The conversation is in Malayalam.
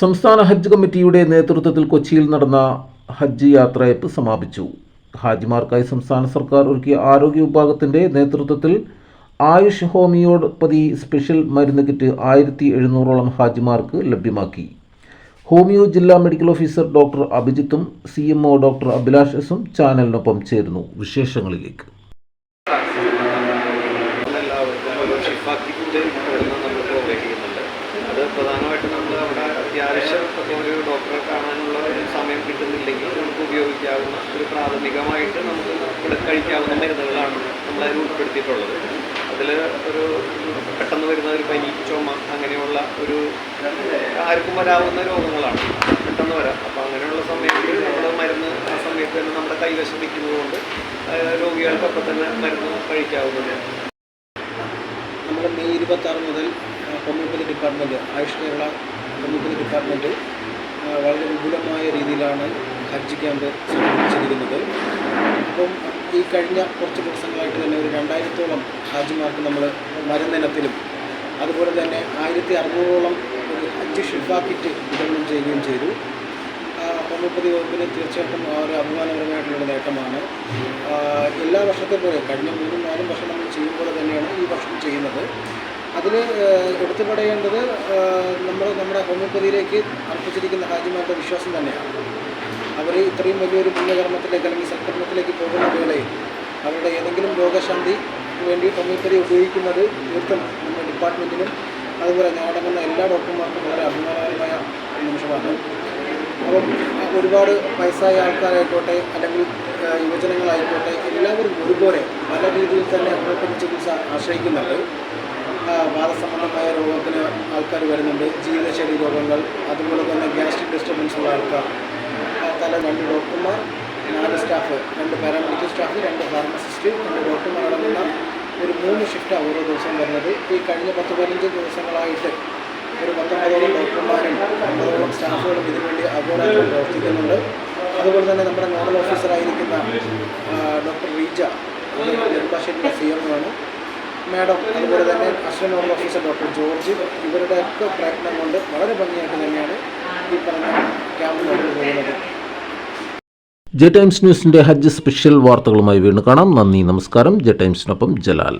സംസ്ഥാന ഹജ്ജ് കമ്മിറ്റിയുടെ നേതൃത്വത്തിൽ കൊച്ചിയിൽ നടന്ന ഹജ്ജ് യാത്രയയപ്പ് സമാപിച്ചു. ഹാജിമാർക്കായി സംസ്ഥാന സർക്കാർ ഒരുക്കിയ ആരോഗ്യ വിഭാഗത്തിൻ്റെ നേതൃത്വത്തിൽ ആയുഷ് ഹോമിയോപ്പതി സ്പെഷ്യൽ മരുന്ന് കിറ്റ് 1700ഓളം ഹാജിമാർക്ക് ലഭ്യമാക്കി. ഹോമിയോ ജില്ലാ മെഡിക്കൽ ഓഫീസർ ഡോക്ടർ അഭിജിത്തും CMO ഡോക്ടർ അഭിലാഷ് എസും ചാനലിനൊപ്പം ചേരുന്നു. വിശേഷങ്ങളിലേക്ക്. അത് പ്രധാനമായിട്ടും നമ്മൾ അവിടെ അത്യാവശ്യം ഒരു ഡോക്ടറെ കാണാനുള്ള ഒരു സമയം കിട്ടുന്നില്ലെങ്കിൽ നമുക്ക് ഉപയോഗിക്കാവുന്ന ഒരു പ്രാഥമികമായിട്ട് നമുക്ക് ഇവിടെ കഴിക്കാവുന്ന മരുന്നുകളാണ് നമ്മളതിൽ ഉൾപ്പെടുത്തിയിട്ടുള്ളത്. അതിൽ ഒരു പെട്ടെന്ന് വരുന്ന ഒരു പനി, ചുമ അങ്ങനെയുള്ള ഒരു ആർക്കും വരാവുന്ന രോഗങ്ങളാണ്, പെട്ടെന്ന് വരാം. അപ്പോൾ അങ്ങനെയുള്ള സമയത്ത് നമ്മൾ മരുന്ന് ആ സമയത്ത് തന്നെ നമ്മുടെ കൈവശം വയ്ക്കുന്നത് കൊണ്ട് രോഗികൾക്കൊപ്പം തന്നെ മരുന്ന് കഴിക്കാവുന്നതാണ്. നമ്മൾ മെയ് 26 മുതൽ homoeopathy department, AYUSH Kerala homoeopathy department വളരെ വിപുലമായ രീതിയിലാണ് ഹജ്ജ് ക്യാമ്പ് സംഘടിപ്പിച്ചിരിക്കുന്നത്. അപ്പം ഈ കഴിഞ്ഞ കുറച്ച് ദിവസങ്ങളായിട്ട് തന്നെ ഒരു 2000ഓളം ഹാജിമാർക്ക് നമ്മൾ മരുന്നിനത്തിലും അതുപോലെ തന്നെ 1600ഓളം ഒരു ഹജ്ജ് ഷിഫ കിറ്റ് വിതരണം ചെയ്യുകയും ചെയ്തു. ഹോമിയോപ്പതി വകുപ്പിന് തീർച്ചയായിട്ടും ഒരു അഭിമാനകരമായിട്ടുള്ള നേട്ടമാണ്. എല്ലാ വർഷത്തെ പോലെ കഴിഞ്ഞ 3-4 വർഷം നമ്മൾ ചെയ്യുമ്പോൾ തന്നെയാണ് ഈ വർഷം ചെയ്യുന്നത്. അതിൽ എടുത്തു പറയേണ്ടത് നമ്മുടെ ഹോമിയോപ്പതിയിലേക്ക് അർപ്പിച്ചിരിക്കുന്ന ഹാജിമാരുടെ വിശ്വാസം തന്നെയാണ്. അവർ ഇത്രയും വലിയൊരു പുണ്യകർമ്മത്തിലേക്ക് അല്ലെങ്കിൽ സൽക്കർമ്മത്തിലേക്ക് പോകുന്ന വേളയിൽ അവരുടെ ഏതെങ്കിലും രോഗശാന്തി വേണ്ടി ഹോമിയോപ്പതി ഉപയോഗിക്കുന്നത് തീർത്തും നമ്മുടെ ഡിപ്പാർട്ട്മെൻറ്റിനും അതുപോലെ ഞാനടങ്ങുന്ന എല്ലാ ഡോക്ടർമാർക്കും വളരെ അഭിമാനകരമായ നിമിഷമാണ്. അപ്പം ഒരുപാട് വയസ്സായ ആൾക്കാരായിക്കോട്ടെ അല്ലെങ്കിൽ യുവജനങ്ങളായിക്കോട്ടെ എല്ലാവരും ഒരുപോലെ പല രീതിയിൽ തന്നെ ഹോമിയോപ്പതി ചികിത്സ ആശ്രയിക്കുന്നുണ്ട്. വാദസംബന്ധമായ രോഗത്തിന് ആൾക്കാർ വരുന്നുണ്ട്, ജീവിതശൈലി രോഗങ്ങൾ, അതുപോലെ തന്നെ ഗ്യാസ്ട്രിക് ഡിസ്റ്റർബൻസ് ഉള്ള ആൾക്കാർ. തല 2 ഡോക്ടർമാർ, 4 സ്റ്റാഫ്, 2 പാരാമെഡിക്കൽ സ്റ്റാഫ്, 2 ഫാർമസിസ്റ്റ്, 2 ഡോക്ടർമാർ അടങ്ങുന്ന ഒരു 3 ഷിഫ്റ്റാണ് ഓരോ ദിവസവും വരുന്നത്. ഈ കഴിഞ്ഞ 10-15 ദിവസങ്ങളായിട്ട് ഒരു 19ഓളം ഡോക്ടർമാരും 50ഓളം സ്റ്റാഫുകളും ഇതിനുവേണ്ടി അഹോരാത്രം പ്രവർത്തിക്കുന്നുണ്ട്. അതുപോലെ തന്നെ നമ്മുടെ നോഡൽ ഓഫീസറായിരിക്കുന്ന ഡോക്ടർ റീജ, നെടുമ്പാശ്ശേരിയുടെ CMO ആണ് മാഡം, അതുപോലെ തന്നെ assistant nodal officer doctor George, ഇവരുടെയൊക്കെ പ്രയത്നം കൊണ്ട് വളരെ ഭംഗിയായിട്ട് തന്നെയാണ് ഈ പറഞ്ഞ ക്യാമ്പ് നടന്നു പോകുന്നത്. ജെ ടൈംസ് ന്യൂസിൻ്റെ ഹജ്ജ് സ്പെഷ്യൽ വാർത്തകളുമായി വീണ്ടും കാണാം. നന്ദി, നമസ്കാരം. ജെ ടൈംസിനൊപ്പം ജലാൽ.